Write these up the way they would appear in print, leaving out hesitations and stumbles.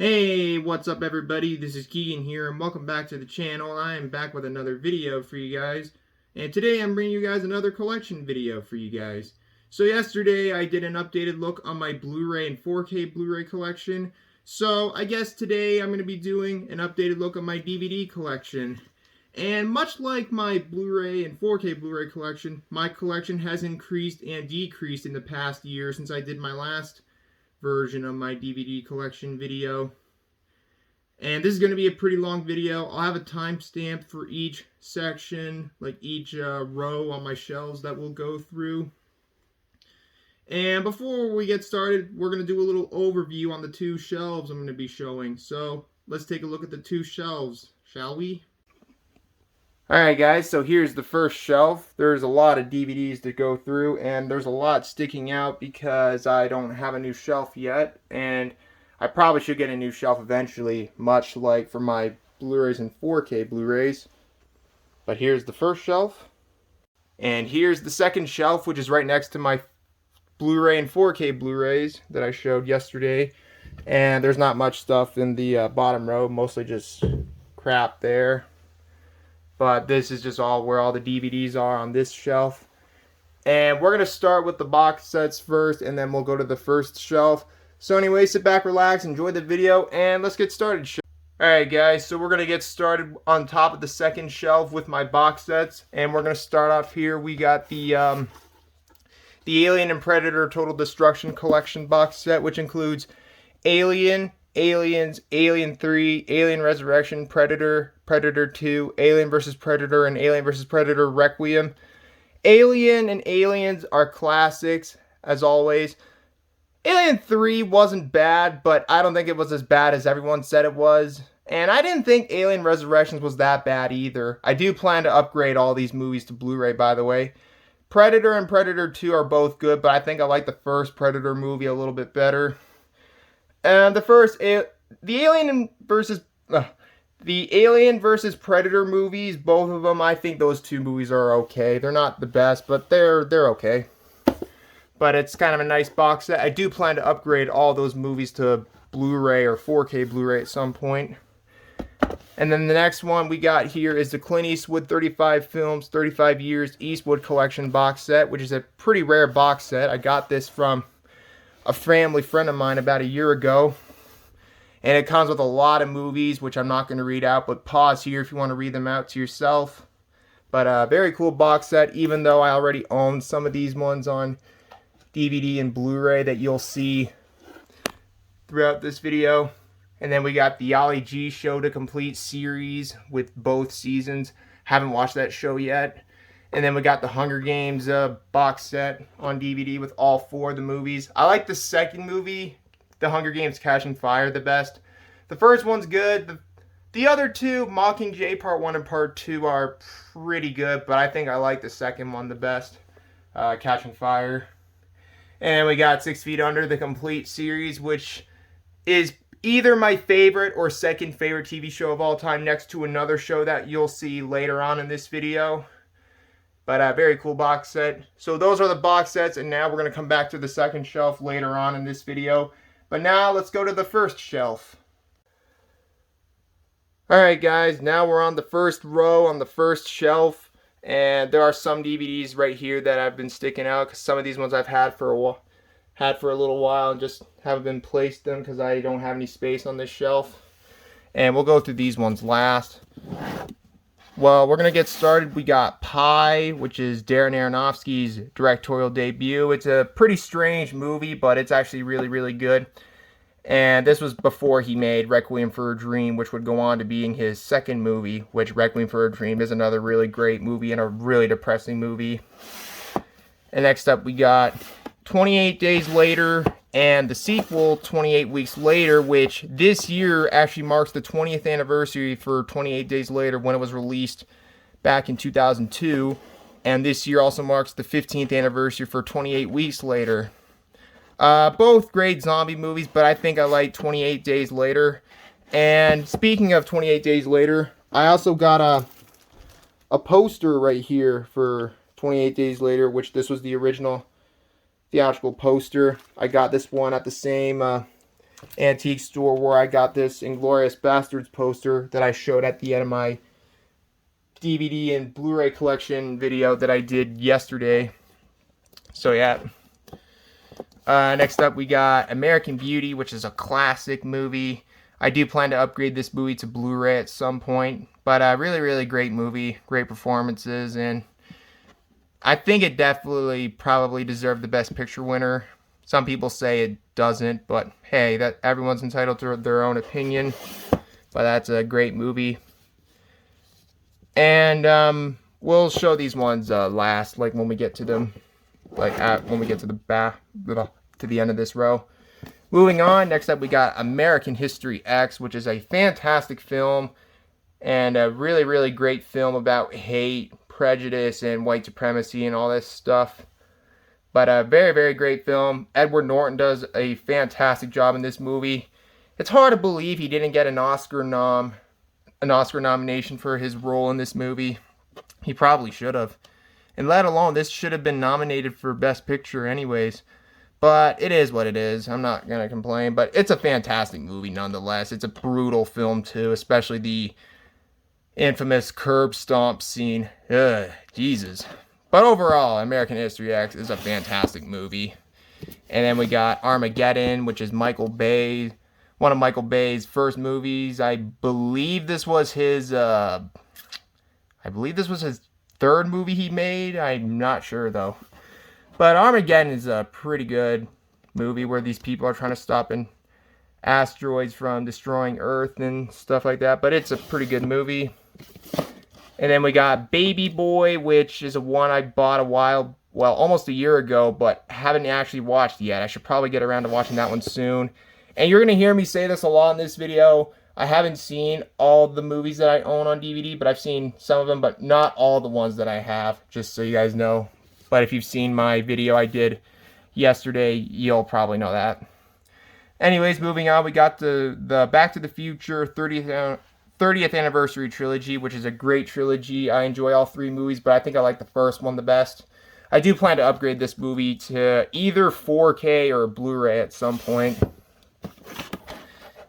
Hey, what's up everybody? This is Keegan here and welcome back to the channel. I am back with another video for you guys. And today I'm bringing you guys another collection video for you guys. So yesterday I did an updated look on my Blu-ray and 4K Blu-ray collection. So I guess today I'm going to be doing an updated look at my DVD collection. And much like my Blu-ray and 4K Blu-ray collection, my collection has increased and decreased in the past year since I did my last version of my DVD collection video. And this is going to be a pretty long video. I'll have a timestamp for each section, like each row on my shelves that we'll go through. And before we get started, we're going to do a little overview on the two shelves I'm going to be showing. So let's take a look at the two shelves, shall we? Alright guys, so here's the first shelf. There's a lot of DVDs to go through, and there's a lot sticking out because I don't have a new shelf yet, and I probably should get a new shelf eventually, much like for my Blu-rays and 4K Blu-rays. But here's the first shelf. And here's the second shelf, which is right next to my Blu-ray and 4K Blu-rays that I showed yesterday. And there's not much stuff in the bottom row, mostly just crap there. But this is just all where all the DVDs are on this shelf. And we're going to start with the box sets first, and then we'll go to the first shelf. So anyway, sit back, relax, enjoy the video, and let's get started. Alright guys, so we're going to get started on top of the second shelf with my box sets. And we're going to start off here. We got the Alien and Predator Total Destruction Collection box set, which includes Alien, Aliens, Alien 3, Alien Resurrection, Predator, Predator 2, Alien vs. Predator, and Alien vs. Predator Requiem. Alien and Aliens are classics, as always. Alien 3 wasn't bad, but I don't think it was as bad as everyone said it was. And I didn't think Alien Resurrections was that bad either. I do plan to upgrade all these movies to Blu-ray, by the way. Predator and Predator 2 are both good, but I think I like the first Predator movie a little bit better. And the Alien versus Predator movies, both of them, I think those two movies are okay. They're not the best, but they're okay. But it's kind of a nice box set. I do plan to upgrade all those movies to Blu-ray or 4K Blu-ray at some point. And then the next one we got here is the Clint Eastwood 35 Films, 35 Years Eastwood Collection box set, which is a pretty rare box set. I got this from a family friend of mine about a year ago. And it comes with a lot of movies, which I'm not going to read out, but pause here if you want to read them out to yourself. But a very cool box set, even though I already own some of these ones on DVD and Blu-ray that you'll see throughout this video. And then we got the Ollie G Show to Complete series with both seasons. Haven't watched that show yet. And then we got the Hunger Games box set on DVD with all 4 of the movies. I like the second movie, The Hunger Games Catching Fire, the best. The first one's good. The other two, Mockingjay Part 1 and Part 2, are pretty good, but I think I like the second one the best, Catching Fire. And we got 6 Feet Under, the complete series, which is either my favorite or second favorite TV show of all time, next to another show that you'll see later on in this video. But a very cool box set. So those are the box sets, and now we're going to come back to the second shelf later on in this video. But now let's go to the first shelf. Alright guys, now we're on the first row on the first shelf. And there are some DVDs right here that have been sticking out, because some of these ones I've had for a little while and just haven't been placed them because I don't have any space on this shelf. And we'll go through these ones last. Well, we're going to get started. We got Pi, which is Darren Aronofsky's directorial debut. It's a pretty strange movie, but it's actually really, really good. And this was before he made Requiem for a Dream, which would go on to being his second movie, which Requiem for a Dream is another really great movie and a really depressing movie. And next up we got 28 Days Later and the sequel 28 Weeks Later, which this year actually marks the 20th anniversary for 28 Days Later when it was released back in 2002. And this year also marks the 15th anniversary for 28 Weeks Later. Both great zombie movies, but I think I like 28 Days Later. And speaking of 28 Days Later, I also got a poster right here for 28 Days Later, which this was the original theatrical poster. I got this one at the same antique store where I got this Inglourious Bastards poster that I showed at the end of my DVD and Blu-ray collection video that I did yesterday. So yeah. Next up we got American Beauty, which is a classic movie. I do plan to upgrade this movie to Blu-ray at some point. But really great movie. Great performances. And I think it definitely probably deserved the Best Picture winner. Some people say it doesn't. But hey, that everyone's entitled to their own opinion. But that's a great movie. And we'll show these ones last, like when we get to them. Like when we get to the back, to the end of this row. Moving on, next up we got American History X, which is a fantastic film and a really great film about hate, prejudice, and white supremacy and all this stuff. But a very great film. Edward Norton does a fantastic job in this movie. It's hard to believe he didn't get an Oscar nomination for his role in this movie. He probably should have. And let alone, this should have been nominated for Best Picture anyways. But it is what it is. I'm not going to complain. But it's a fantastic movie nonetheless. It's a brutal film too. Especially the infamous curb stomp scene. Ugh, Jesus. But overall, American History X is a fantastic movie. And then we got Armageddon, which is Michael Bay. One of Michael Bay's first movies. I believe this was his third movie he made. I'm not sure though. But Armageddon is a pretty good movie where these people are trying to stop asteroids from destroying Earth and stuff like that. But it's a pretty good movie. And then we got Baby Boy, which is a one I bought almost a year ago, but haven't actually watched yet. I should probably get around to watching that one soon. And you're going to hear me say this a lot in this video. I haven't seen all the movies that I own on DVD, but I've seen some of them, but not all the ones that I have, just so you guys know. But if you've seen my video I did yesterday, you'll probably know that. Anyways, moving on, we got the Back to the Future 30th Anniversary Trilogy, which is a great trilogy. I enjoy all three movies, but I think I like the first one the best. I do plan to upgrade this movie to either 4K or Blu-ray at some point.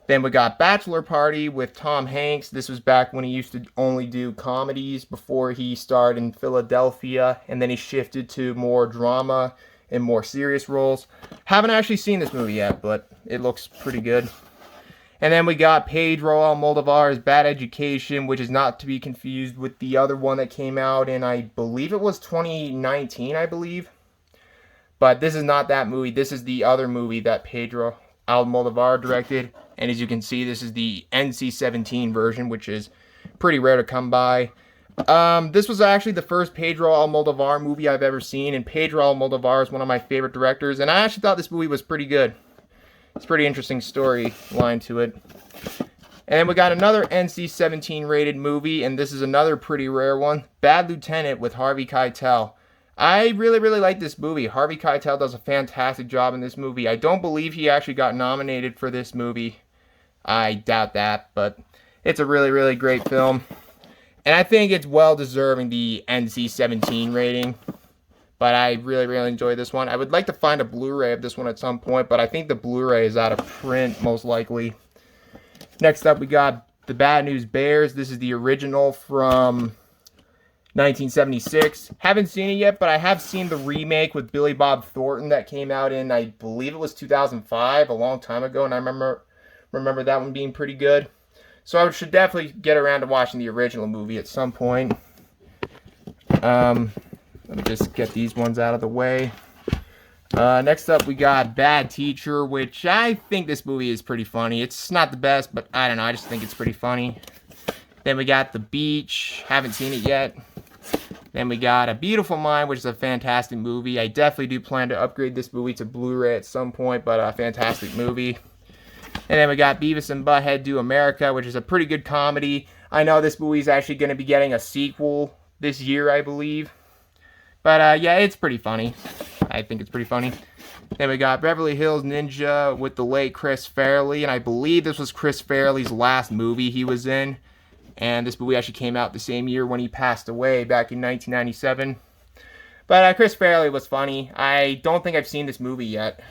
Then we got Bachelor Party with Tom Hanks. This was back when he used to only do comedies before he starred in Philadelphia. And then he shifted to more drama and more serious roles. Haven't actually seen this movie yet, but it looks pretty good. And then we got Pedro Almodovar's Bad Education, which is not to be confused with the other one that came out in, I believe it was 2019, I believe. But this is not that movie. This is the other movie that Pedro Almodovar directed. And as you can see, this is the NC-17 version, which is pretty rare to come by. This was actually the first Pedro Almodovar movie I've ever seen. And Pedro Almodovar is one of my favorite directors. And I actually thought this movie was pretty good. It's a pretty interesting storyline to it. And then we got another NC-17 rated movie. And this is another pretty rare one. Bad Lieutenant with Harvey Keitel. I really like this movie. Harvey Keitel does a fantastic job in this movie. I don't believe he actually got nominated for this movie. I doubt that, but it's a really great film. And I think it's well deserving the NC-17 rating. But I really enjoy this one. I would like to find a Blu-ray of this one at some point, but I think the Blu-ray is out of print, most likely. Next up, we got The Bad News Bears. This is the original from 1976. Haven't seen it yet, but I have seen the remake with Billy Bob Thornton that came out in, I believe it was 2005, a long time ago, and I remember that one being pretty good. So I should definitely get around to watching the original movie at some point. Let me just get these ones out of the way. Next up, we got Bad Teacher, which I think this movie is pretty funny. It's not the best, but I don't know, I just think it's pretty funny. Then we got The Beach. Haven't seen it yet. Then we got A Beautiful Mind, which is a fantastic movie. I definitely do plan to upgrade this movie to Blu-ray at some point, but a fantastic movie. And then we got Beavis and Butthead Do America, which is a pretty good comedy. I know this movie is actually going to be getting a sequel this year, I believe. But yeah, it's pretty funny. I think it's pretty funny. Then we got Beverly Hills Ninja with the late Chris Farley. And I believe this was Chris Farley's last movie he was in. And this movie actually came out the same year when he passed away, back in 1997. But Chris Farley was funny. I don't think I've seen this movie yet.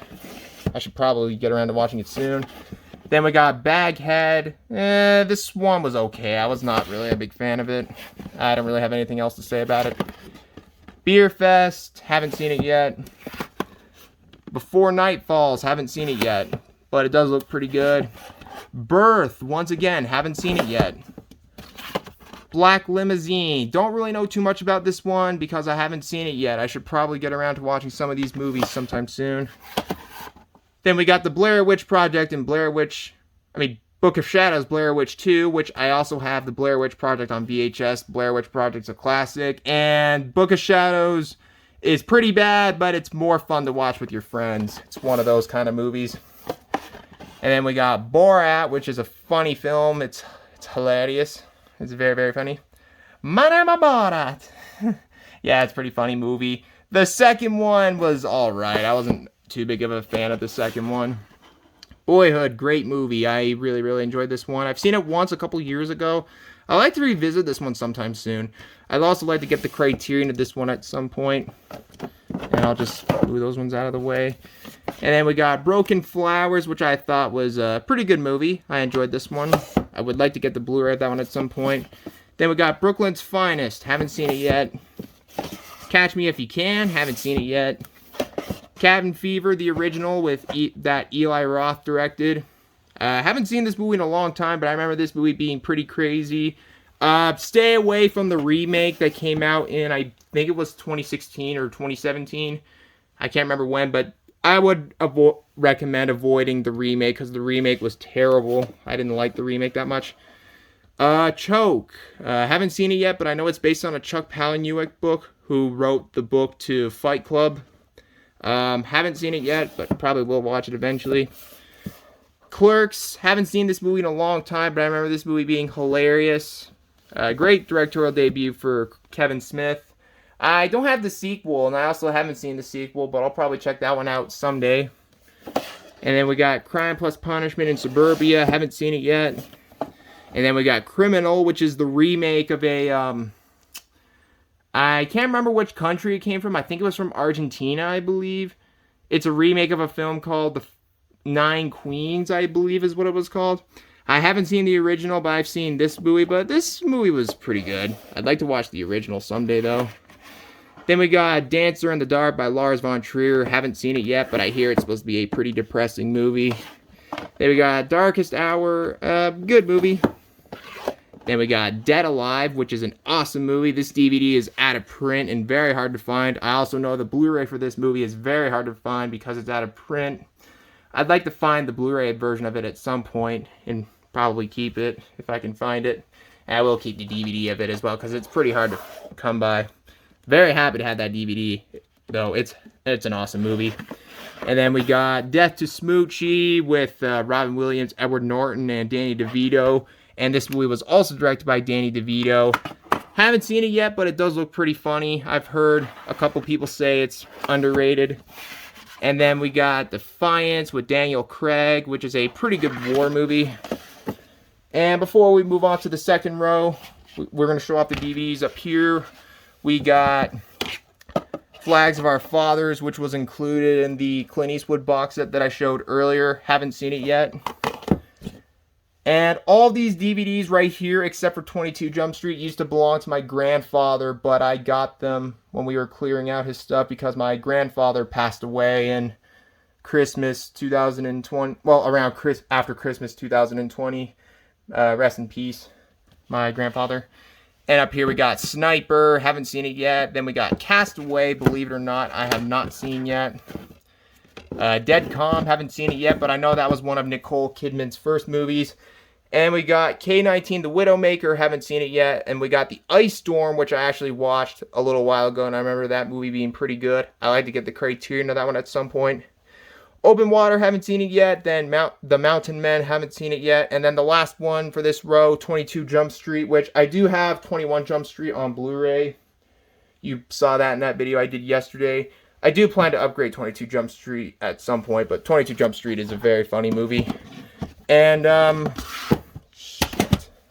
I should probably get around to watching it soon. Then we got Baghead. This one was okay. I was not really a big fan of it. I don't really have anything else to say about it. Beer Fest, haven't seen it yet. Before Night Falls, haven't seen it yet, but it does look pretty good. Birth, once again, haven't seen it yet. Black Limousine, don't really know too much about this one because I haven't seen it yet. I should probably get around to watching some of these movies sometime soon. Then we got the Blair Witch Project and Book of Shadows, Blair Witch 2, which I also have the Blair Witch Project on VHS. Blair Witch Project's a classic, and Book of Shadows is pretty bad, but it's more fun to watch with your friends. It's one of those kind of movies. And then we got Borat, which is a funny film. It's hilarious. It's very, very funny. My name is Borat. Yeah, it's a pretty funny movie. The second one was alright. I wasn't too big of a fan of the second one. Boyhood, great movie. I really, really enjoyed this one. I've seen it once a couple years ago. I'd like to revisit this one sometime soon. I'd also like to get the Criterion of this one at some point. And I'll just move those ones out of the way. And then we got Broken Flowers, which I thought was a pretty good movie. I enjoyed this one. I would like to get the Blu-ray of that one at some point. Then we got Brooklyn's Finest. Haven't seen it yet. Catch Me If You Can. Haven't seen it yet. Cabin Fever, the original with that Eli Roth directed. Haven't seen this movie in a long time, but I remember this movie being pretty crazy. Stay away from the remake that came out in, I think it was 2016 or 2017. I can't remember when, but I would recommend avoiding the remake because the remake was terrible. I didn't like the remake that much. Choke. Haven't seen it yet, but I know it's based on a Chuck Palahniuk book, who wrote the book to Fight Club. Haven't seen it yet, but probably will watch it eventually. Clerks, haven't seen this movie in a long time, but I remember this movie being hilarious. Great directorial debut for Kevin Smith. I don't have the sequel, and I also haven't seen the sequel, but I'll probably check that one out someday. And then we got Crime Plus Punishment in Suburbia, haven't seen it yet. And then we got Criminal, which is the remake of a, I can't remember which country it came from. I think it was from Argentina, I believe. It's a remake of a film called The Nine Queens, I believe is what it was called. I haven't seen the original, but I've seen this movie, but this movie was pretty good. I'd like to watch the original someday, though. Then we got Dancer in the Dark by Lars von Trier. Haven't seen it yet, but I hear it's supposed to be a pretty depressing movie. Then we got Darkest Hour. Good movie. Then we got Dead Alive, which is an awesome movie. This DVD is out of print and very hard to find. I also know the Blu-ray for this movie is very hard to find because it's out of print. I'd like to find the Blu-ray version of it at some point and probably keep it if I can find it. And I will keep the DVD of it as well because it's pretty hard to come by. Very happy to have that DVD, though. It's an awesome movie. And then we got Death to Smoochie with Robin Williams, Edward Norton, and Danny DeVito. And this movie was also directed by Danny DeVito. Haven't seen it yet, but it does look pretty funny. I've heard a couple people say it's underrated. And then we got Defiance with Daniel Craig, which is a pretty good war movie. And before we move on to the second row, we're going to show off the DVDs up here. We got Flags of Our Fathers, which was included in the Clint Eastwood box set that I showed earlier. Haven't seen it yet. And all these DVDs right here, except for 22 Jump Street, used to belong to my grandfather, but I got them when we were clearing out his stuff because my grandfather passed away in Christmas 2020. Well, after Christmas 2020. Rest in peace, my grandfather. And up here we got Sniper, haven't seen it yet. Then we got Castaway, believe it or not, I have not seen yet. Dead Calm, haven't seen it yet, but I know that was one of Nicole Kidman's first movies. And we got K-19, The Widowmaker, haven't seen it yet. And we got The Ice Storm, which I actually watched a little while ago, and I remember that movie being pretty good. I like to get the Criterion of that one at some point. Open Water, haven't seen it yet. Then The Mountain Men, haven't seen it yet. And then the last one for this row, 22 Jump Street, which I do have 21 Jump Street on Blu-ray. You saw that in that video I did yesterday. I do plan to upgrade 22 Jump Street at some point, but 22 Jump Street is a very funny movie. And,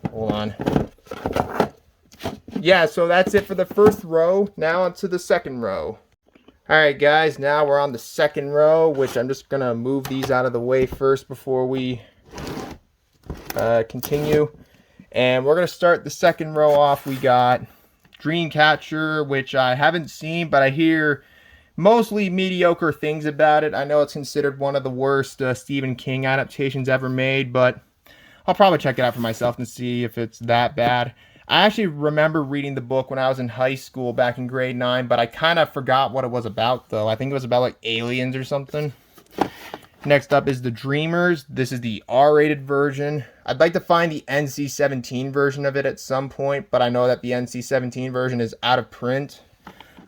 hold on. Yeah, so that's it for the first row. Now on to the second row. Alright guys, now we're on the second row, which I'm just going to move these out of the way first before we continue. And we're going to start the second row off. We got Dreamcatcher, which I haven't seen, but I hear mostly mediocre things about it. I know it's considered one of the worst Stephen King adaptations ever made, but I'll probably check it out for myself and see if it's that bad. I actually remember reading the book when I was in high school back in grade 9, but I kind of forgot what it was about, though. I think it was about, like, aliens or something. Next up is The Dreamers. This is the R-rated version. I'd like to find the NC-17 version of it at some point, but I know that the NC-17 version is out of print.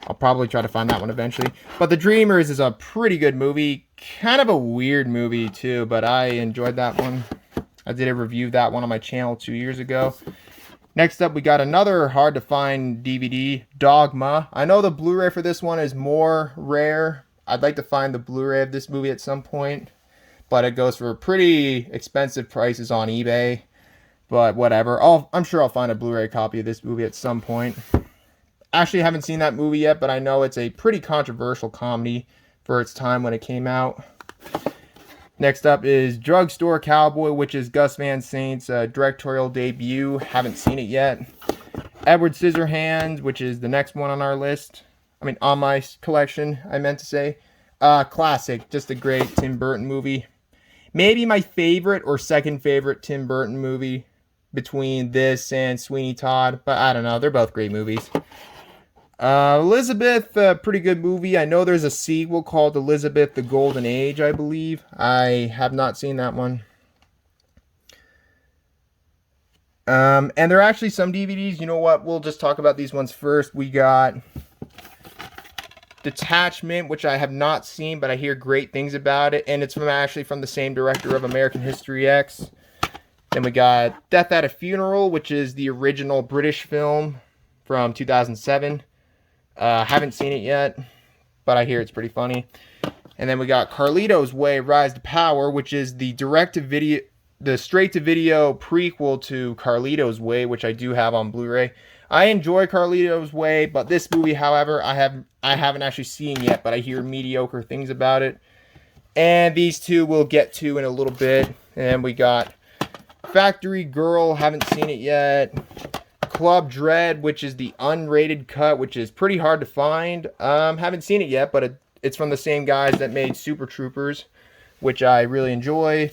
I'll probably try to find that one eventually. But The Dreamers is a pretty good movie. Kind of a weird movie, too, but I enjoyed that one. I did a review of that one on my channel 2 years ago. Next up, we got another hard-to-find DVD, Dogma. I know the Blu-ray for this one is more rare. I'd like to find the Blu-ray of this movie at some point, but it goes for pretty expensive prices on eBay. But whatever. I'm sure I'll find a Blu-ray copy of this movie at some point. Actually, I haven't seen that movie yet, but I know it's a pretty controversial comedy for its time when it came out. Next up is Drugstore Cowboy, which is Gus Van Sant's directorial debut. Haven't seen it yet. Edward Scissorhands, which is the next one on our list. I mean, on my collection, I meant to say. Classic. Just a great Tim Burton movie. Maybe my favorite or second favorite Tim Burton movie between this and Sweeney Todd. But I don't know. They're both great movies. Elizabeth, pretty good movie. I know there's a sequel called Elizabeth the Golden Age, I believe. I have not seen that one. And there are actually some DVDs. You know what? We'll just talk about these ones first. We got Detachment, which I have not seen, but I hear great things about it. And it's actually from the same director of American History X. Then we got Death at a Funeral, which is the original British film from 2007. Haven't seen it yet, but I hear it's pretty funny. And then we got Carlito's Way, Rise to Power, which is the straight-to-video prequel to Carlito's Way, which I do have on Blu-ray. I enjoy Carlito's Way, but this movie, however, I haven't actually seen yet, but I hear mediocre things about it. And these two we'll get to in a little bit. And we got Factory Girl, haven't seen it yet. Club Dread, which is the unrated cut, which is pretty hard to find. Haven't seen it yet, but it's from the same guys that made Super Troopers, which I really enjoy.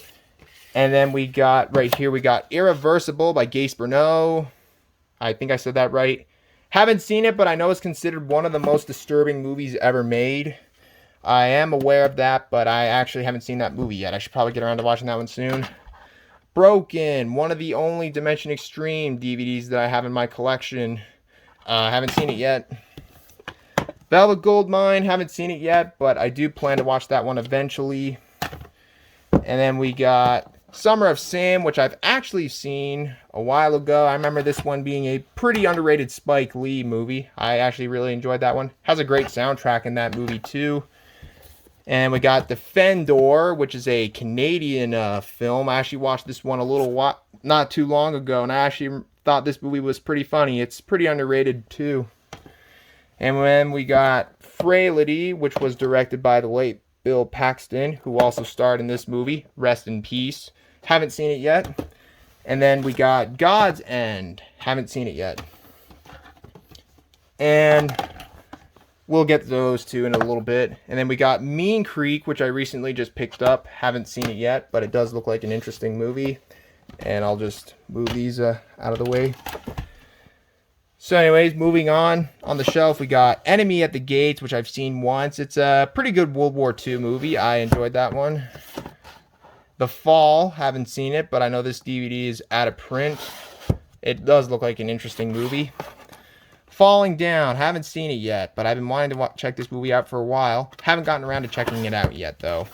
And then we got, right here, we got Irreversible by Gace Bernot. I think I said that right. Haven't seen it, but I know it's considered one of the most disturbing movies ever made. I am aware of that, but I actually haven't seen that movie yet. I should probably get around to watching that one soon. Broken, one of the only Dimension Extreme DVDs that I have in my collection. Haven't seen it yet. Velvet Goldmine, haven't seen it yet, but I do plan to watch that one eventually. And then we got Summer of Sam, which I've actually seen a while ago. I remember this one being a pretty underrated Spike Lee movie. I actually really enjoyed that one. Has a great soundtrack in that movie too. And we got Defendor, which is a Canadian film. I actually watched this one not too long ago, and I actually thought this movie was pretty funny. It's pretty underrated too. And then we got Frailty, which was directed by the late Bill Paxton, who also starred in this movie. Rest in peace. Haven't seen it yet. And then we got God's End. Haven't seen it yet. And we'll get to those two in a little bit. And then we got Mean Creek, which I recently just picked up. Haven't seen it yet, but it does look like an interesting movie. And I'll just move these out of the way. So anyways, moving on the shelf, we got Enemy at the Gates, which I've seen once. It's a pretty good World War II movie. I enjoyed that one. The Fall, haven't seen it, but I know this DVD is out of print. It does look like an interesting movie. Falling Down, haven't seen it yet, but I've been wanting to check this movie out for a while. Haven't gotten around to checking it out yet, though.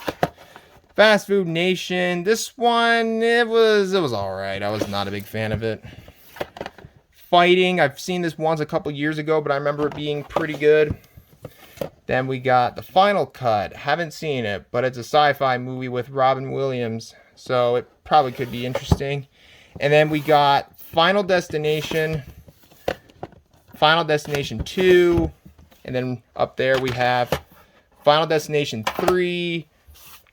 Fast Food Nation, this one, it was alright. I was not a big fan of it. Fighting, I've seen this once a couple years ago, but I remember it being pretty good. Then we got The Final Cut, haven't seen it, but it's a sci-fi movie with Robin Williams, so it probably could be interesting. And then we got Final Destination 2, and then up there we have Final Destination 3,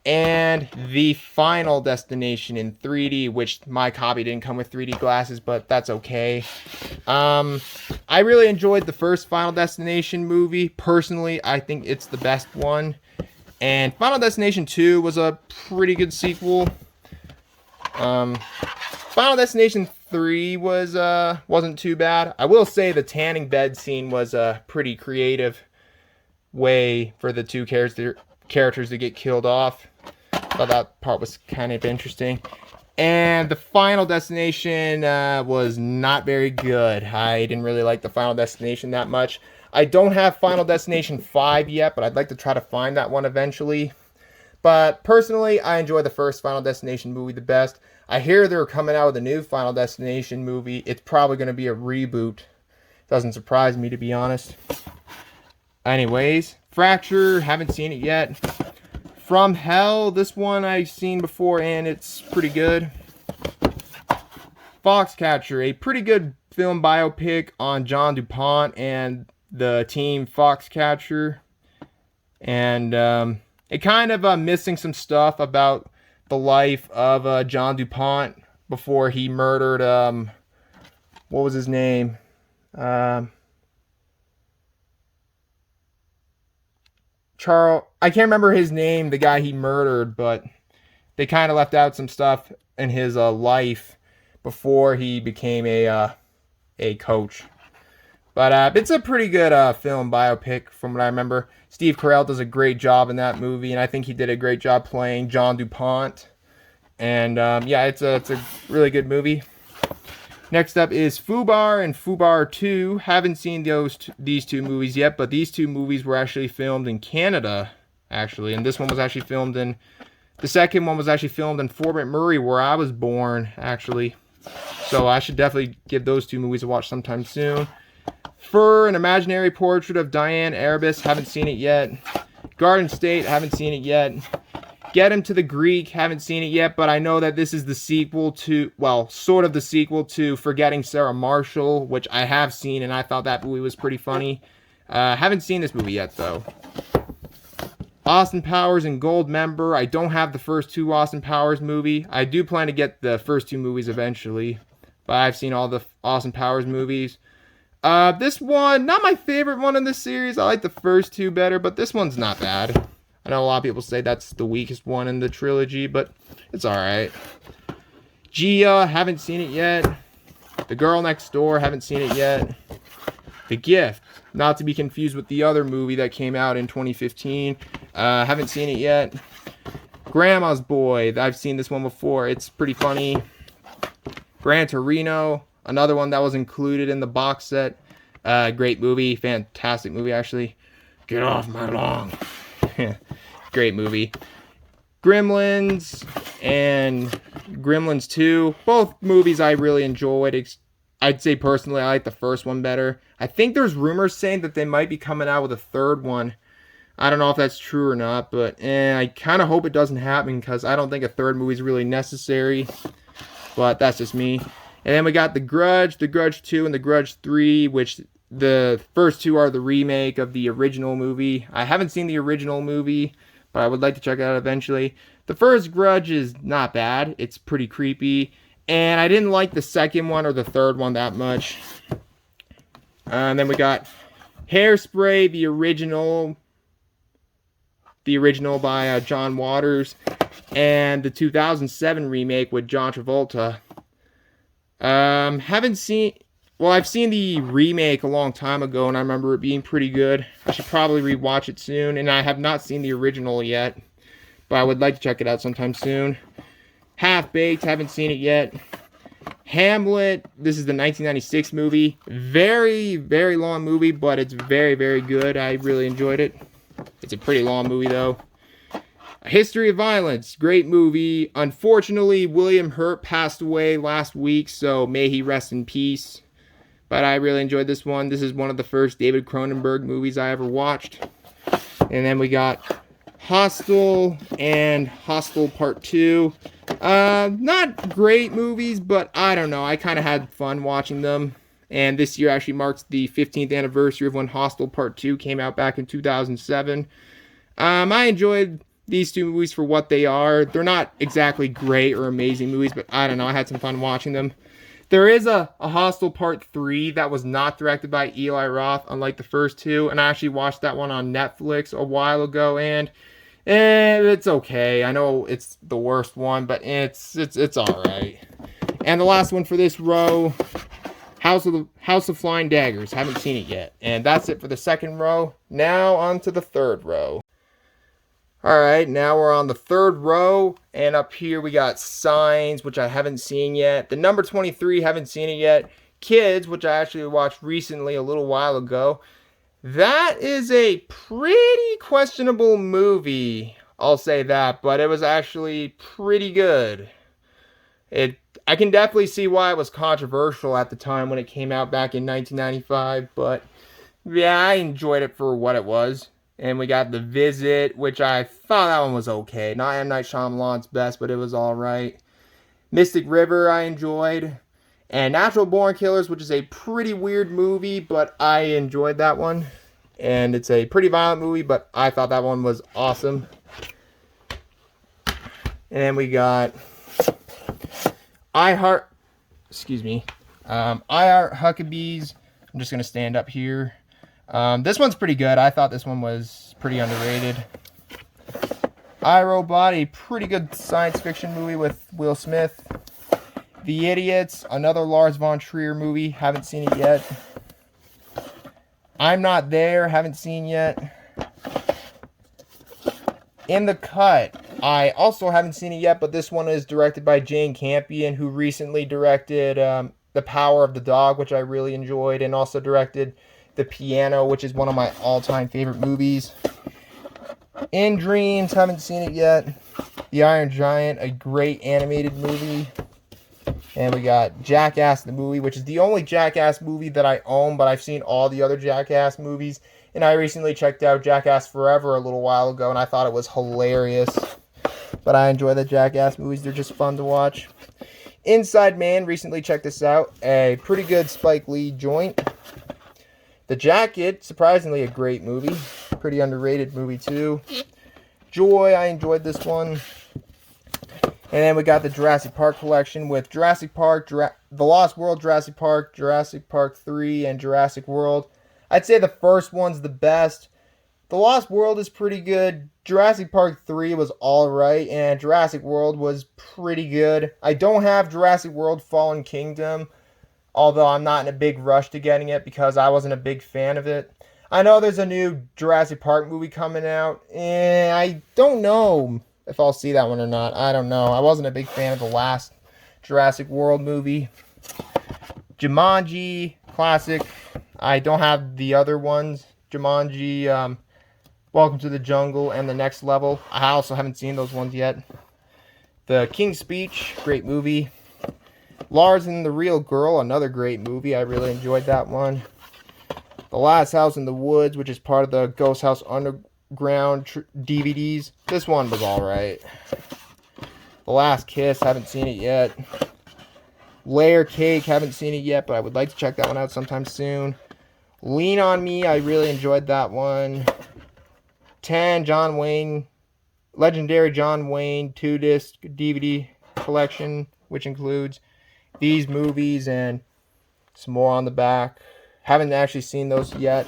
and the Final Destination in 3D, which my copy didn't come with 3D glasses, but that's okay. I really enjoyed the first Final Destination movie. Personally, I think it's the best one. And Final Destination 2 was a pretty good sequel. Final Destination 3 wasn't too bad. I will say the tanning bed scene was a pretty creative way for the two characters to get killed off. Thought that part was kind of interesting. And the Final Destination was not very good. I didn't really like the Final Destination that much. I don't have Final Destination 5 yet, but I'd like to try to find that one eventually. But personally, I enjoy the first Final Destination movie the best. I hear they're coming out with a new Final Destination movie. It's probably going to be a reboot. Doesn't surprise me, to be honest. Anyways, Fracture, haven't seen it yet. From Hell, this one I've seen before and it's pretty good. Foxcatcher, a pretty good film biopic on John DuPont and the team Foxcatcher. And it kind of missing some stuff about the life of John DuPont before he murdered, what was his name? Charles, I can't remember his name, the guy he murdered, but they kind of left out some stuff in his life before he became a coach. But it's a pretty good film biopic from what I remember. Steve Carell does a great job in that movie, and I think he did a great job playing John DuPont. And yeah, it's a really good movie. Next up is Fubar and Fubar 2. Haven't seen these two movies yet, but these two movies were actually filmed in Canada, actually. And this one was actually filmed in... The second one was actually filmed in Fort McMurray, where I was born, actually. So I should definitely give those two movies a watch sometime soon. Fur, an imaginary portrait of Diane Arbus. Haven't seen it yet. Garden State. Haven't seen it yet. Get Him to the Greek, haven't seen it yet, but I know that this is the sequel to, well, sort of the sequel to Forgetting Sarah Marshall, which I have seen, and I thought that movie was pretty funny. Haven't seen this movie yet, though. Austin Powers and Goldmember. I don't have the first two Austin Powers movie. I do plan to get the first two movies eventually, but I've seen all the Austin Powers movies. This one, not my favorite one in this series. I like the first two better, but this one's not bad. I know a lot of people say that's the weakest one in the trilogy, but it's alright. Gia, haven't seen it yet. The Girl Next Door, haven't seen it yet. The Gift, not to be confused with the other movie that came out in 2015. Haven't seen it yet. Grandma's Boy, I've seen this one before. It's pretty funny. Gran Torino, another one that was included in the box set. Great movie, fantastic movie actually. Get off my lawn. Great movie. Gremlins and Gremlins 2. Both movies I really enjoyed. I'd say personally I like the first one better. I think there's rumors saying that they might be coming out with a third one. I don't know if that's true or not, but I kind of hope it doesn't happen because I don't think a third movie is really necessary. But that's just me. And then we got The Grudge 2, and The Grudge 3, which the first two are the remake of the original movie. I haven't seen the original movie, but I would like to check it out eventually. The first Grudge is not bad. It's pretty creepy. And I didn't like the second one or the third one that much. And then we got Hairspray, the original by John Waters, and the 2007 remake with John Travolta. I've seen the remake a long time ago, and I remember it being pretty good. I should probably rewatch it soon, and I have not seen the original yet, but I would like to check it out sometime soon. Half-Baked, haven't seen it yet. Hamlet, this is the 1996 movie. Very, very long movie, but it's very, very good. I really enjoyed it. It's a pretty long movie, though. A History of Violence, great movie. Unfortunately, William Hurt passed away last week, so may he rest in peace. But I really enjoyed this one. This is one of the first David Cronenberg movies I ever watched. And then we got Hostel and Hostel Part 2. Not great movies, but I don't know. I kind of had fun watching them. And this year actually marks the 15th anniversary of when Hostel Part 2 came out back in 2007. I enjoyed these two movies for what they are. They're not exactly great or amazing movies, but I don't know, I had some fun watching them. There is a Hostel Part 3 that was not directed by Eli Roth, unlike the first two, and I actually watched that one on Netflix a while ago, and it's okay. I know it's the worst one, but it's alright. And the last one for this row, House of Flying Daggers. Haven't seen it yet. And that's it for the second row. Now on to the third row. Alright, now we're on the third row, and up here we got Signs, which I haven't seen yet. The number 23, haven't seen it yet. Kids, which I actually watched recently a little while ago. That is a pretty questionable movie, I'll say that, but it was actually pretty good. I can definitely see why it was controversial at the time when it came out back in 1995, but yeah, I enjoyed it for what it was. And we got The Visit, which I thought that one was okay. Not M. Night Shyamalan's best, but it was alright. Mystic River, I enjoyed. And Natural Born Killers, which is a pretty weird movie, but I enjoyed that one. And it's a pretty violent movie, but I thought that one was awesome. And we got I Heart Huckabees. I'm just going to stand up here. This one's pretty good. I thought this one was pretty underrated. I, Robot, a pretty good science fiction movie with Will Smith. The Idiots, another Lars von Trier movie. Haven't seen it yet. I'm Not There. Haven't seen yet. In the Cut. I also haven't seen it yet, but this one is directed by Jane Campion, who recently directed The Power of the Dog, which I really enjoyed, and also directed The Piano, which is one of my all-time favorite movies. In Dreams, haven't seen it yet. The Iron Giant, a great animated movie. And we got Jackass the movie, which is the only Jackass movie that I own, but I've seen all the other Jackass movies. And I recently checked out Jackass Forever a little while ago, and I thought it was hilarious. But I enjoy the Jackass movies. They're just fun to watch. Inside Man, recently checked this out. A pretty good Spike Lee joint. The Jacket, surprisingly a great movie. Pretty underrated movie too. Joy, I enjoyed this one. And then we got the Jurassic Park collection with Jurassic Park, The Lost World, Jurassic Park 3, and Jurassic World. I'd say the first one's the best. The Lost World is pretty good. Jurassic Park 3 was alright, and Jurassic World was pretty good. I don't have Jurassic World Fallen Kingdom, although I'm not in a big rush to getting it because I wasn't a big fan of it. I know there's a new Jurassic Park movie coming out, and I don't know if I'll see that one or not. I don't know. I wasn't a big fan of the last Jurassic World movie. Jumanji, classic. I don't have the other ones. Jumanji, Welcome to the Jungle, and The Next Level. I also haven't seen those ones yet. The King's Speech, great movie. Lars and the Real Girl, another great movie. I really enjoyed that one. The Last House in the Woods, which is part of the Ghost House Underground DVDs. This one was alright. The Last Kiss, haven't seen it yet. Layer Cake, haven't seen it yet, but I would like to check that one out sometime soon. Lean on Me, I really enjoyed that one. 10, John Wayne, Legendary John Wayne 2-disc DVD collection, which includes these movies and some more on the back. Haven't actually seen those yet.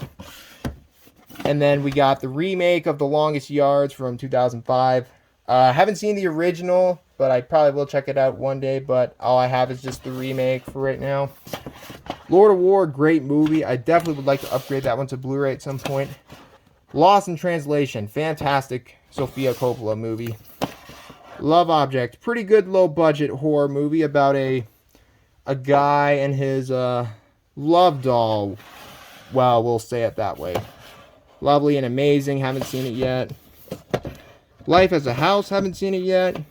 And then we got the remake of The Longest Yards from 2005. Haven't seen the original, but I probably will check it out one day, but all I have is just the remake for right now. Lord of War, great movie. I definitely would like to upgrade that one to Blu-ray at some point. Lost in Translation, fantastic Sofia Coppola movie. Love Object, pretty good low-budget horror movie about a guy and his love doll. Well, we'll say it that way. Lovely and Amazing, haven't seen it yet. Life as a House, haven't seen it yet.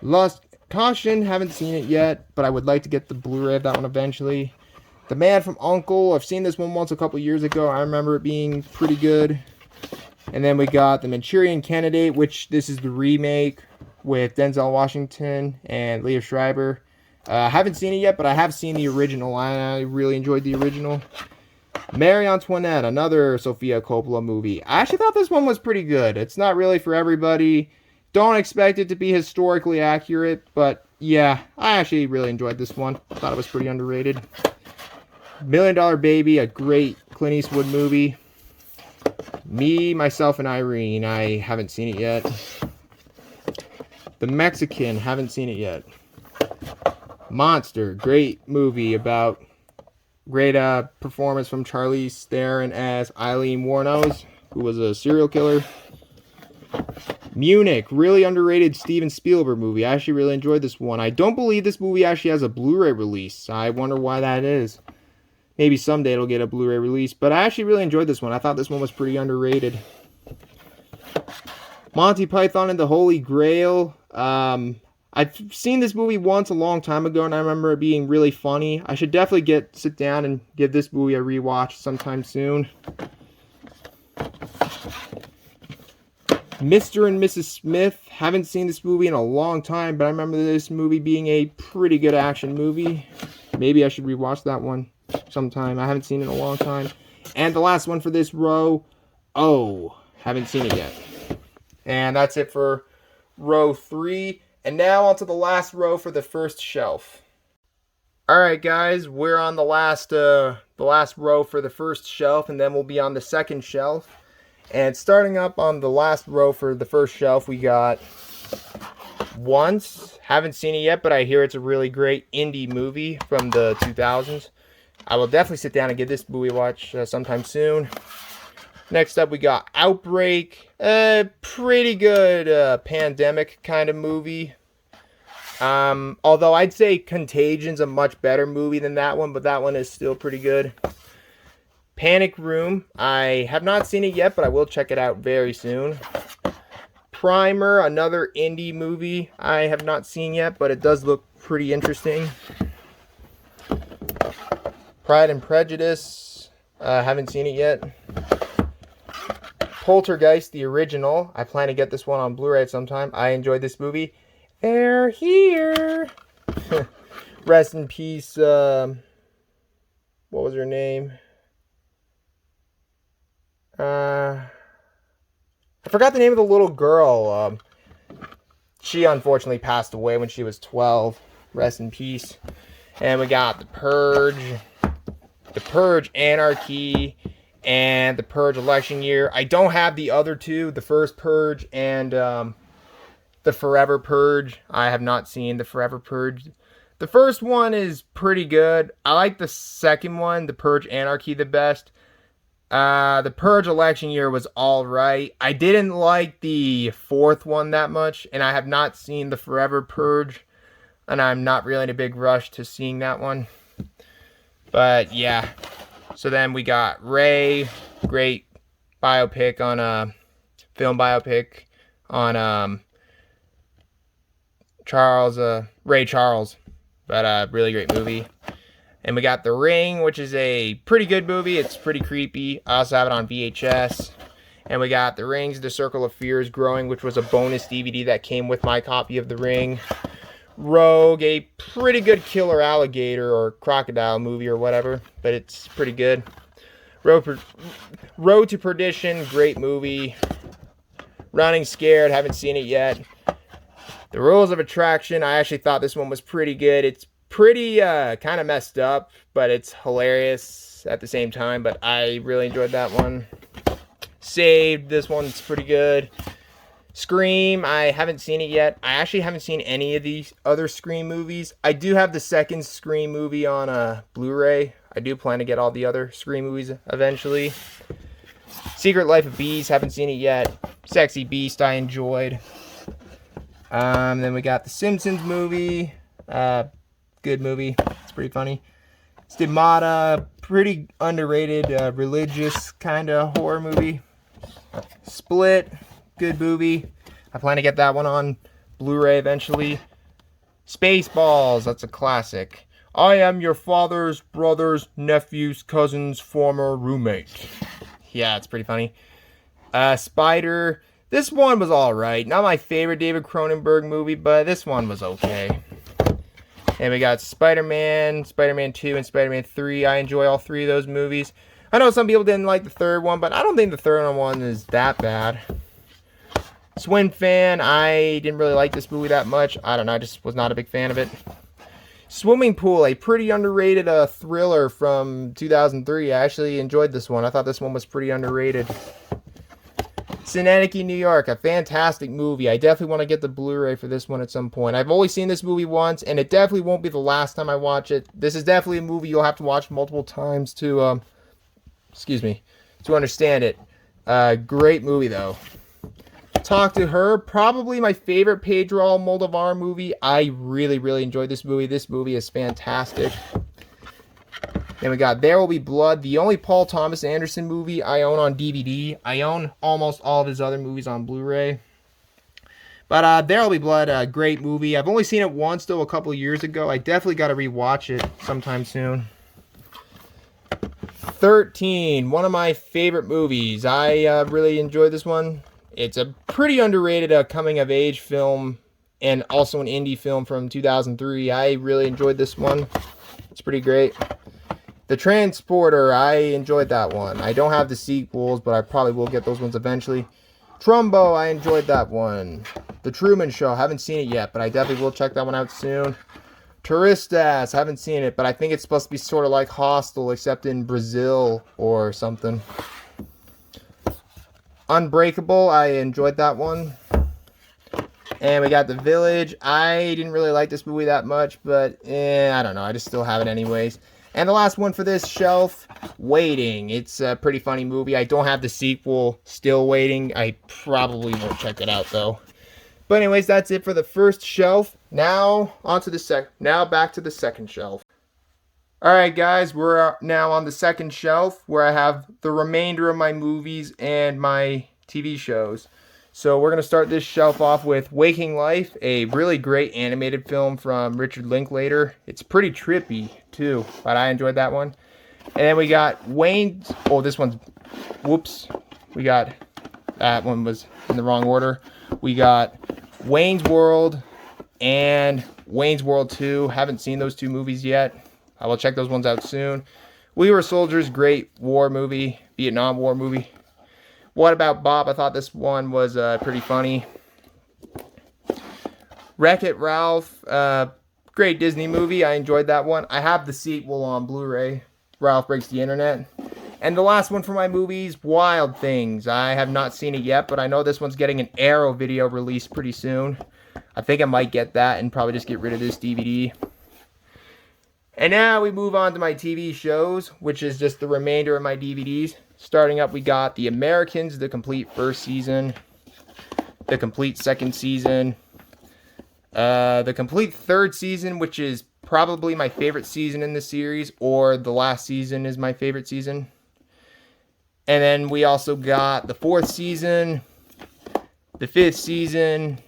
Lust Caution, haven't seen it yet, but I would like to get the Blu-ray of that one eventually. The Man from U.N.C.L.E., I've seen this one once a couple years ago. I remember it being pretty good. And then we got The Manchurian Candidate, which this is the remake with Denzel Washington and Liev Schreiber. I haven't seen it yet, but I have seen the original. I really enjoyed the original. Marie Antoinette, another Sofia Coppola movie. I actually thought this one was pretty good. It's not really for everybody. Don't expect it to be historically accurate, but yeah, I actually really enjoyed this one. Thought it was pretty underrated. $1 Million Baby, a great Clint Eastwood movie. Me, Myself, and Irene. I haven't seen it yet. The Mexican, haven't seen it yet. Monster, great movie about great performance from Charlize Theron as Eileen Wuornos, who was a serial killer. Munich, really underrated Steven Spielberg movie. I actually really enjoyed this one. I don't believe this movie actually has a Blu-ray release. I wonder why that is. Maybe someday it'll get a Blu-ray release, but I actually really enjoyed this one. I thought this one was pretty underrated. Monty Python and the Holy Grail. I've seen this movie once a long time ago, and I remember it being really funny. I should definitely sit down and give this movie a rewatch sometime soon. Mr. and Mrs. Smith. Haven't seen this movie in a long time, but I remember this movie being a pretty good action movie. Maybe I should rewatch that one sometime. I haven't seen it in a long time. And the last one for this row. Oh, haven't seen it yet. And that's it for row 3. And now onto the last row for the first shelf. Alright guys, we're on the last row for the first shelf, and then we'll be on the second shelf. And starting up on the last row for the first shelf, we got Once. Haven't seen it yet, but I hear it's a really great indie movie from the 2000s. I will definitely sit down and give this movie a watch sometime soon. Next up, we got Outbreak. Pretty good pandemic kind of movie. Although I'd say Contagion's a much better movie than that one, but that one is still pretty good. Panic Room. I have not seen it yet, but I will check it out very soon. Primer, another indie movie I have not seen yet, but it does look pretty interesting. Pride and Prejudice. Haven't seen it yet. Poltergeist, the original. I plan to get this one on Blu-ray at some time. I enjoyed this movie. They're here. Rest in peace. What was her name? I forgot the name of the little girl. She unfortunately passed away when she was 12. Rest in peace. And we got The Purge Anarchy, and The Purge Election Year. I don't have the other two, the first Purge and the Forever Purge. I have not seen the Forever Purge. The first one is pretty good. I like the second one, The Purge Anarchy, the best. The Purge Election Year was alright. I didn't like the fourth one that much, and I have not seen the Forever Purge, and I'm not really in a big rush to seeing that one. But yeah. So then we got Ray, great biopic on film biopic on Ray Charles, but really great movie. And we got The Ring, which is a pretty good movie. It's pretty creepy. I also have it on VHS. And we got The Rings, The Circle of Fear is Growing, which was a bonus DVD that came with my copy of The Ring. Rogue, a pretty good killer alligator or crocodile movie or whatever, but it's pretty good. Road to Perdition, great movie. Running Scared, haven't seen it yet. The Rules of Attraction, I actually thought this one was pretty good. It's pretty kind of messed up, but it's hilarious at the same time, but I really enjoyed that one. Saved, this one's pretty good. Scream, I haven't seen it yet. I actually haven't seen any of these other Scream movies. I do have the second Scream movie on Blu-ray. I do plan to get all the other Scream movies eventually. Secret Life of Bees, haven't seen it yet. Sexy Beast, I enjoyed. Then we got the Simpsons movie. Good movie. It's pretty funny. Stigmata, pretty underrated religious kind of horror movie. Split, good movie. I plan to get that one on Blu-ray eventually. Spaceballs, that's a classic. I am your father's brother's nephew's cousin's former roommate. Yeah, it's pretty funny. Spider, this one was alright. Not my favorite David Cronenberg movie, but this one was okay. And we got Spider-Man, Spider-Man 2, and Spider-Man 3. I enjoy all three of those movies. I know some people didn't like the third one, but I don't think the third one is that bad. Swim Fan, I didn't really like this movie that much. I don't know, I just was not a big fan of it. Swimming Pool, a pretty underrated thriller from 2003. I actually enjoyed this one. I thought this one was pretty underrated. Synecdoche, New York, a fantastic movie. I definitely want to get the Blu-ray for this one at some point. I've only seen this movie once, and it definitely won't be the last time I watch it. This is definitely a movie you'll have to watch multiple times to, to understand it. Great movie, though. Talk to Her, probably my favorite Pedro Almodovar movie. I really, really enjoyed this movie. This movie is fantastic. Then we got There Will Be Blood, the only Paul Thomas Anderson movie I own on DVD. I own almost all of his other movies on Blu-ray. But There Will Be Blood, a great movie. I've only seen it once, though, a couple years ago. I definitely got to rewatch it sometime soon. 13, one of my favorite movies. I really enjoyed this one. It's a pretty underrated coming-of-age film and also an indie film from 2003. I really enjoyed this one. It's pretty great. The Transporter, I enjoyed that one. I don't have the sequels, but I probably will get those ones eventually. Trumbo, I enjoyed that one. The Truman Show, haven't seen it yet, but I definitely will check that one out soon. Turistas, haven't seen it, but I think it's supposed to be sort of like Hostel, except in Brazil or something. Unbreakable, I enjoyed that one. And we got The Village. I didn't really like this movie that much, but I don't know. I just still have it anyways. And the last one for this shelf, Waiting. It's a pretty funny movie. I don't have the sequel, still waiting. I probably won't check it out, though. But anyways, that's it for the first shelf. Now, back to the second shelf. Alright guys, we're now on the second shelf where I have the remainder of my movies and my TV shows. So we're going to start this shelf off with Waking Life, a really great animated film from Richard Linklater. It's pretty trippy too, but I enjoyed that one. And then we got Wayne's, that one was in the wrong order. We got Wayne's World and Wayne's World 2. Haven't seen those two movies yet. I will check those ones out soon. We Were Soldiers, great war movie, Vietnam War movie. What About Bob? I thought this one was pretty funny. Wreck-It Ralph, great Disney movie. I enjoyed that one. I have the sequel on Blu-ray, Ralph Breaks the Internet. And the last one for my movies, Wild Things. I have not seen it yet, but I know this one's getting an Arrow video released pretty soon. I think I might get that and probably just get rid of this DVD. And now we move on to my TV shows, which is just the remainder of my DVDs. Starting up, we got The Americans, the complete first season, the complete second season, the complete third season, which is probably my favorite season in the series, or the last season is my favorite season. And then we also got the fourth season, the fifth season,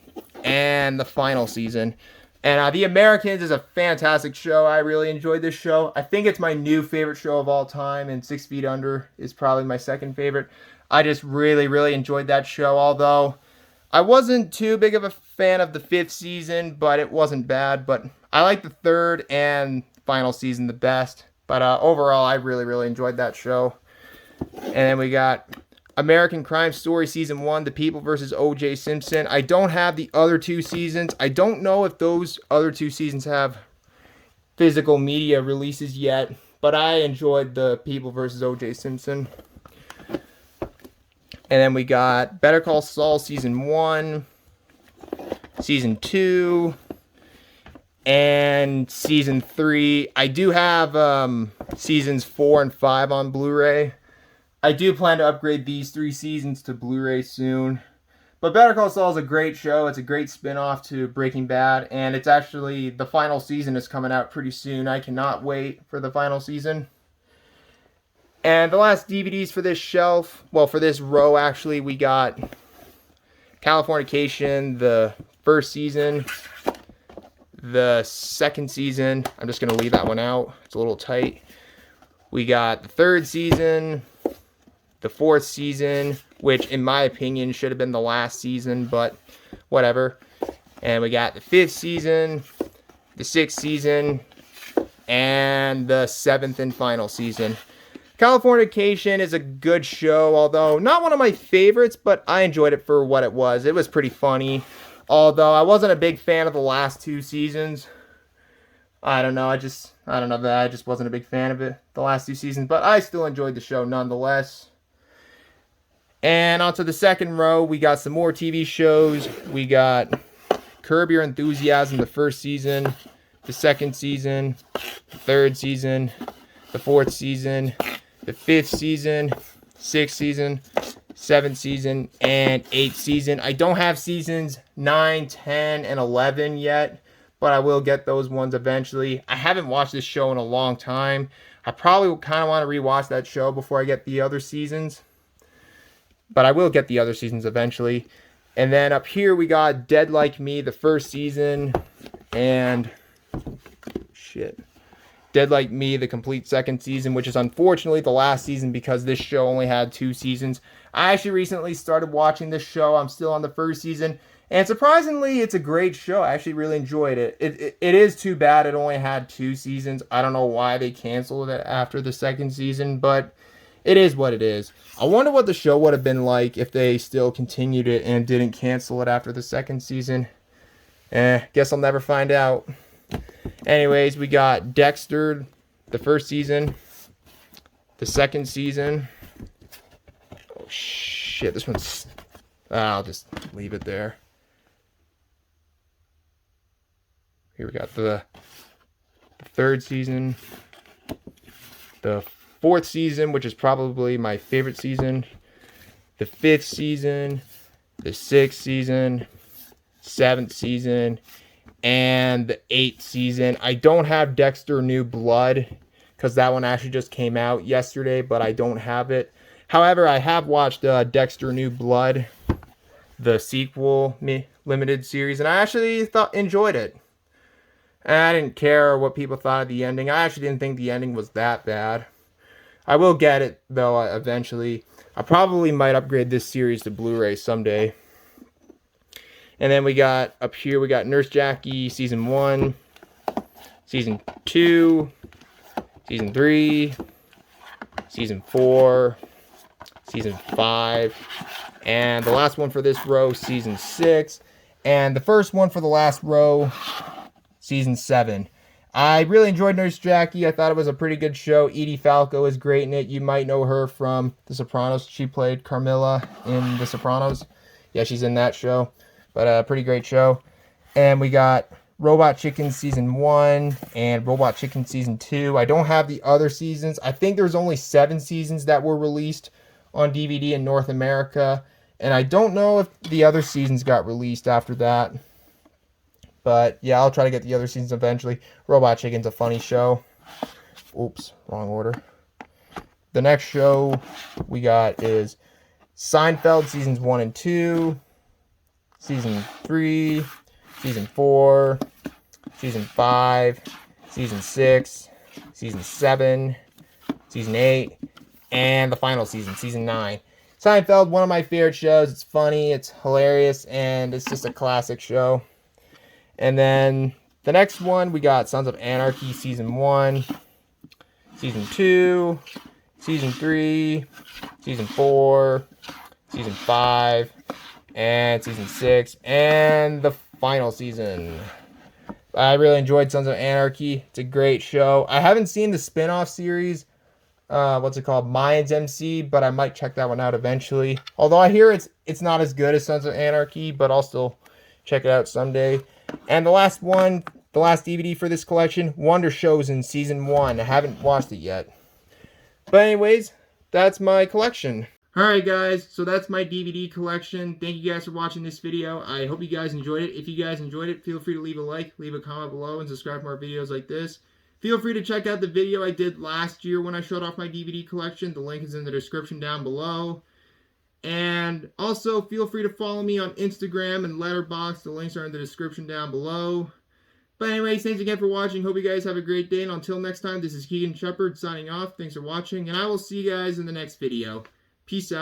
and the final season. And The Americans is a fantastic show. I really enjoyed this show. I think it's my new favorite show of all time, and 6 Feet Under is probably my second favorite. I just really, really enjoyed that show, although I wasn't too big of a fan of the fifth season, but it wasn't bad. But I like the third and final season the best. But overall, I really, really enjoyed that show. And then we got American Crime Story Season 1, The People vs. O.J. Simpson. I don't have the other two seasons. I don't know if those other two seasons have physical media releases yet, but I enjoyed The People vs. O.J. Simpson. And then we got Better Call Saul Season 1, Season 2, and Season 3. I do have Seasons 4 and 5 on Blu-ray. I do plan to upgrade these 3 seasons to Blu-ray soon. But Better Call Saul is a great show. It's a great spin-off to Breaking Bad. And it's actually, the final season is coming out pretty soon. I cannot wait for the final season. And the last DVDs for this shelf, well, for this row actually, we got Californication, the first season, the second season. I'm just going to leave that one out. It's a little tight. We got the third season, the fourth season, which in my opinion should have been the last season, but whatever. And we got the fifth season, the sixth season, and the seventh and final season. Californication is a good show, although not one of my favorites, but I enjoyed it for what it was. It was pretty funny, although I wasn't a big fan of the last 2 seasons. I don't know, I just wasn't a big fan of it the last 2 seasons, but I still enjoyed the show nonetheless. And onto the second row, we got some more TV shows. We got Curb Your Enthusiasm, the first season, the second season, the third season, the fourth season, the fifth season, sixth season, seventh season, and eighth season. I don't have seasons 9, 10, and 11 yet, but I will get those ones eventually. I haven't watched this show in a long time. I probably kind of want to rewatch that show before I get the other seasons, but I will get the other seasons eventually. And then up here we got Dead Like Me, the first season, and Dead Like Me, the complete second season, which is unfortunately the last season because this show only had 2 seasons. I actually recently started watching this show. I'm still on the first season, and surprisingly, it's a great show. I actually really enjoyed it. It is too bad it only had 2 seasons. I don't know why they canceled it after the second season, but it is what it is. I wonder what the show would have been like if they still continued it and didn't cancel it after the second season. Guess I'll never find out. Anyways, we got Dexter, the first season, the second season. Oh shit, this one's... I'll just leave it there. Here we got the third season, the fourth season, which is probably my favorite season, the fifth season, the sixth season, seventh season, and the 8th season. I don't have Dexter New Blood because that one actually just came out yesterday, but I don't have it. However, I have watched Dexter New Blood, the sequel limited series, and I actually enjoyed it. And I didn't care what people thought of the ending. I actually didn't think the ending was that bad. I will get it, though, eventually. I probably might upgrade this series to Blu-ray someday. And then we got, up here, we got Nurse Jackie, Season 1, Season 2, Season 3, Season 4, Season 5, and the last one for this row, Season 6, and the first one for the last row, Season 7. I really enjoyed Nurse Jackie. I thought it was a pretty good show. Edie Falco is great in it. You might know her from The Sopranos. She played Carmilla in The Sopranos. Yeah, she's in that show. But a pretty great show. And we got Robot Chicken Season 1 and Robot Chicken Season 2. I don't have the other seasons. I think there's only 7 seasons that were released on DVD in North America. And I don't know if the other seasons got released after that. But yeah, I'll try to get the other seasons eventually. Robot Chicken's a funny show. Oops, wrong order. The next show we got is Seinfeld Seasons 1 and 2. Season 3, Season 4, Season 5, Season 6, Season 7, Season 8, and the final season, Season 9. Seinfeld, one of my favorite shows. It's funny, it's hilarious, and it's just a classic show. And then the next one, we got Sons of Anarchy Season 1, Season 2, Season 3, Season 4, Season 5, and Season 6, and the final season. I really enjoyed Sons of Anarchy. It's a great show. I haven't seen the spin-off series, what's it called, Mayans MC, but I might check that one out eventually. Although I hear it's not as good as Sons of Anarchy, but I'll still check it out someday. And the last one, the last DVD for this collection, Wonder Shows in Season 1. I haven't watched it yet. But anyways, that's my collection. Alright guys, so that's my DVD collection. Thank you guys for watching this video. I hope you guys enjoyed it. If you guys enjoyed it, feel free to leave a like, leave a comment below, and subscribe for more videos like this. Feel free to check out the video I did last year when I showed off my DVD collection. The link is in the description down below. And also, feel free to follow me on Instagram and Letterboxd. The links are in the description down below. But anyways, thanks again for watching. Hope you guys have a great day. And until next time, this is Keegan Shepard signing off. Thanks for watching, and I will see you guys in the next video. Peace out.